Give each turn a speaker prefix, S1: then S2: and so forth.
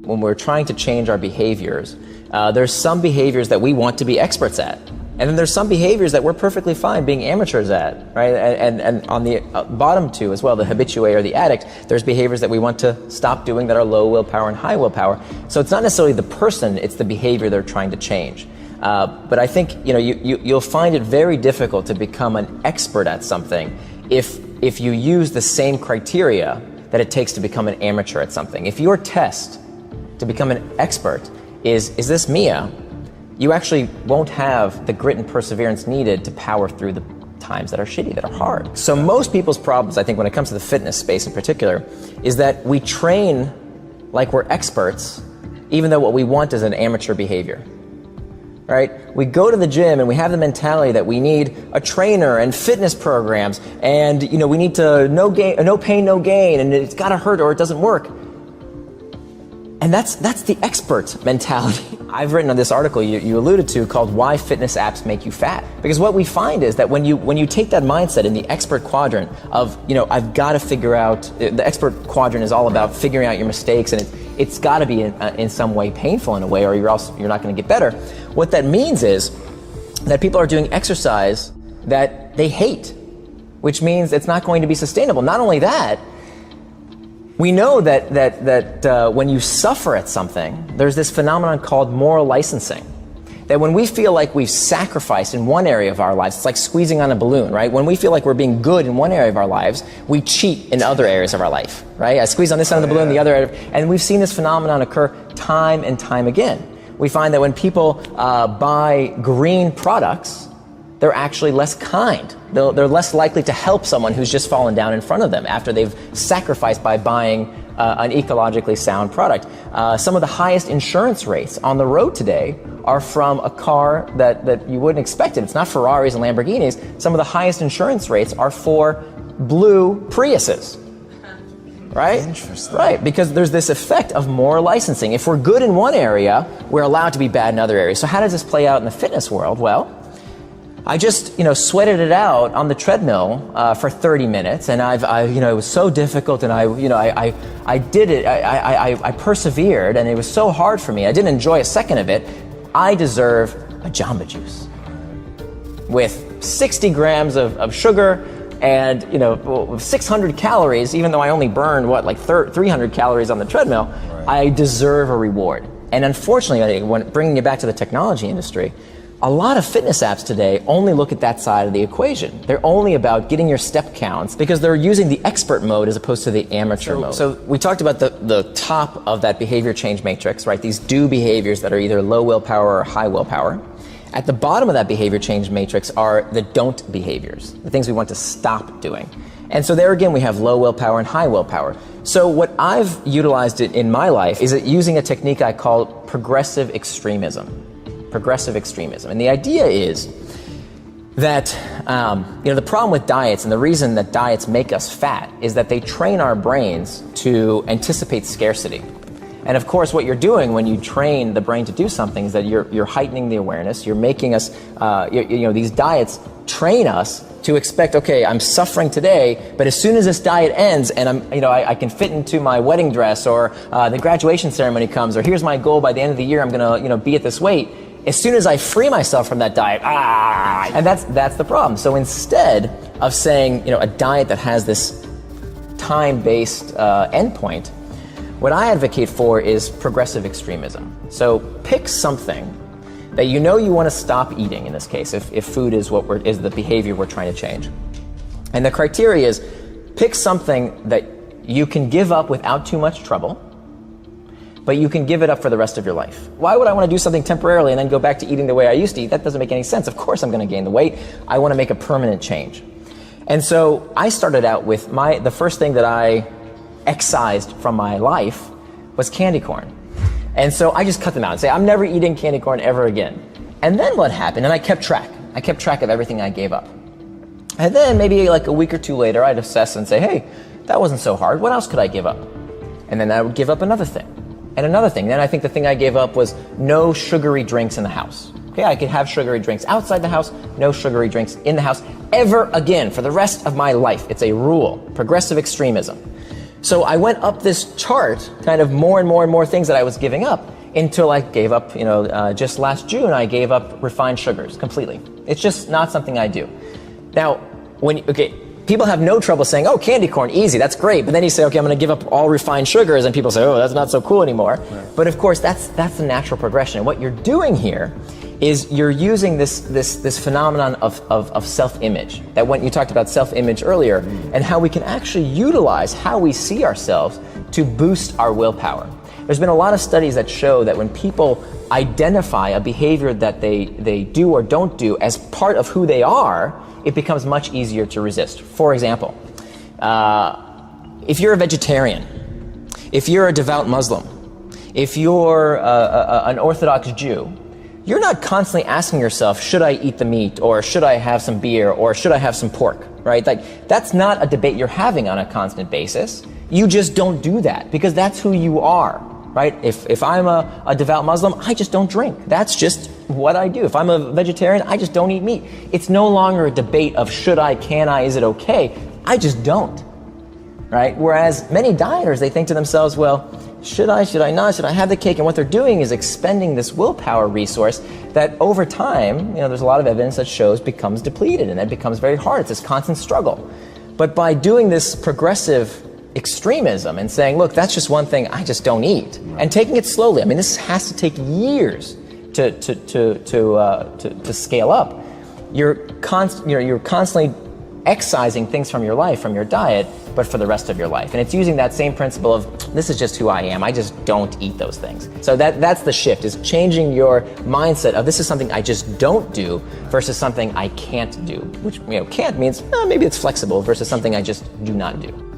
S1: When we're trying to change our behaviors, there's some behaviors that we want to be experts at. And then there's some behaviors that we're perfectly fine being amateurs at, right? And on the bottom two as well, the habitué or the addict, there's behaviors that we want to stop doing that are low willpower and high willpower. So it's not necessarily the person, it's the behavior they're trying to change. But I think you'll find it very difficult to become an expert at something if you use the same criteria that it takes to become an amateur at something. If your test to become an expert is this Mia, you actually won't have the grit and perseverance needed to power through the times that are shitty, that are hard. So most people's problems, I think, when it comes to the fitness space in particular, is that we train like we're experts, even though what we want is an amateur behavior. Right? We go to the gym and we have the mentality that we need a trainer and fitness programs, and we need to no pain, no gain, and it's gotta hurt or it doesn't work. And that's the expert mentality. I've written on this article you alluded to called Why Fitness Apps Make You Fat. Because what we find is that when you take that mindset in the expert quadrant of, I've got to figure out, the expert quadrant is all about figuring out your mistakes, and it's got to be in some way painful in a way, or you're not going to get better. What that means is that people are doing exercise that they hate, which means it's not going to be sustainable. Not only that, we know that when you suffer at something, there's this phenomenon called moral licensing. That when we feel like we've sacrificed in one area of our lives, it's like squeezing on a balloon, right? When we feel like we're being good in one area of our lives, we cheat in other areas of our life, right? I squeeze on this end of the balloon, the other area, and we've seen this phenomenon occur time and time again. We find that when people buy green products, they're actually less kind. They're less likely to help someone who's just fallen down in front of them after they've sacrificed by buying an ecologically sound product. Some of the highest insurance rates on the road today are from a car that you wouldn't expect it. It's not Ferraris and Lamborghinis. Some of the highest insurance rates are for blue Priuses. Right?
S2: Interesting.
S1: Right, because there's this effect of moral licensing. If we're good in one area, we're allowed to be bad in other areas. So how does this play out in the fitness world? Well, I just, sweated it out on the treadmill for 30 minutes, and it was so difficult, and I did it. I persevered, and it was so hard for me. I didn't enjoy a second of it. I deserve a Jamba Juice with 60 grams of sugar and 600 calories. Even though I only burned 300 calories on the treadmill, right. I deserve a reward. And unfortunately, when bringing it back to the technology industry, a lot of fitness apps today only look at that side of the equation. They're only about getting your step counts because they're using the expert mode as opposed to the amateur mode. So we talked about the top of that behavior change matrix, right? These do behaviors that are either low willpower or high willpower. At the bottom of that behavior change matrix are the don't behaviors, the things we want to stop doing. And so there again, we have low willpower and high willpower. So what I've utilized in my life is using a technique I call progressive extremism. Progressive extremism. And the idea is that the problem with diets, and the reason that diets make us fat, is that they train our brains to anticipate scarcity. And of course, what you're doing when you train the brain to do something is that you're heightening the awareness. You're making us, these diets train us to expect, okay, I'm suffering today, but as soon as this diet ends and I can fit into my wedding dress, or the graduation ceremony comes, or here's my goal by the end of the year, I'm gonna, be at this weight. As soon as I free myself from that diet, and that's the problem. So instead of saying, a diet that has this time-based endpoint, what I advocate for is progressive extremism. So pick something that you want to stop eating, in this case, if food is is the behavior we're trying to change. And the criteria is pick something that you can give up without too much trouble, but you can give it up for the rest of your life. Why would I want to do something temporarily and then go back to eating the way I used to eat? That doesn't make any sense. Of course I'm going to gain the weight. I want to make a permanent change. And so I started out with the first thing that I excised from my life was candy corn. And so I just cut them out and say, I'm never eating candy corn ever again. And then what happened? And I kept track. I kept track of everything I gave up. And then maybe like a week or two later, I'd assess and say, hey, that wasn't so hard. What else could I give up? And then I would give up another thing and another thing. Then I think the thing I gave up was no sugary drinks in the house. Okay, I could have sugary drinks outside the house, no sugary drinks in the house ever again for the rest of my life. It's a rule. Progressive extremism. So I went up this chart, kind of more and more and more things that I was giving up, until I gave up, just last June, I gave up refined sugars completely. It's just not something I do. Now, people have no trouble saying, oh, candy corn, easy, that's great. But then you say, okay, I'm going to give up all refined sugars, and people say, oh, that's not so cool anymore. Right. But of course, that's the natural progression. And what you're doing here is you're using this phenomenon of self-image. That when you talked about self-image earlier, and how we can actually utilize how we see ourselves to boost our willpower. There's been a lot of studies that show that when people identify a behavior that they do or don't do as part of who they are, it becomes much easier to resist. For example, if you're a vegetarian, if you're a devout Muslim, if you're an Orthodox Jew, you're not constantly asking yourself, should I eat the meat, or should I have some beer, or should I have some pork, right? Like, that's not a debate you're having on a constant basis. You just don't do that, because that's who you are, right? If I'm a devout Muslim, I just don't drink. That's just what I do. If I'm a vegetarian, I just don't eat meat. It's no longer a debate of should I, can I, is it okay? I just don't, right? Whereas many dieters, they think to themselves, well, should I not, should I have the cake? And what they're doing is expending this willpower resource that over time, there's a lot of evidence that shows becomes depleted, and it becomes very hard. It's this constant struggle. But by doing this progressive extremism and saying, look, that's just one thing I just don't eat, and taking it slowly. I mean, this has to take years to scale up. You're constantly excising things from your life, from your diet, but for the rest of your life. And it's using that same principle of, this is just who I am, I just don't eat those things. So that's the shift, is changing your mindset of, this is something I just don't do versus something I can't do, which can't means maybe it's flexible, versus something I just do not do.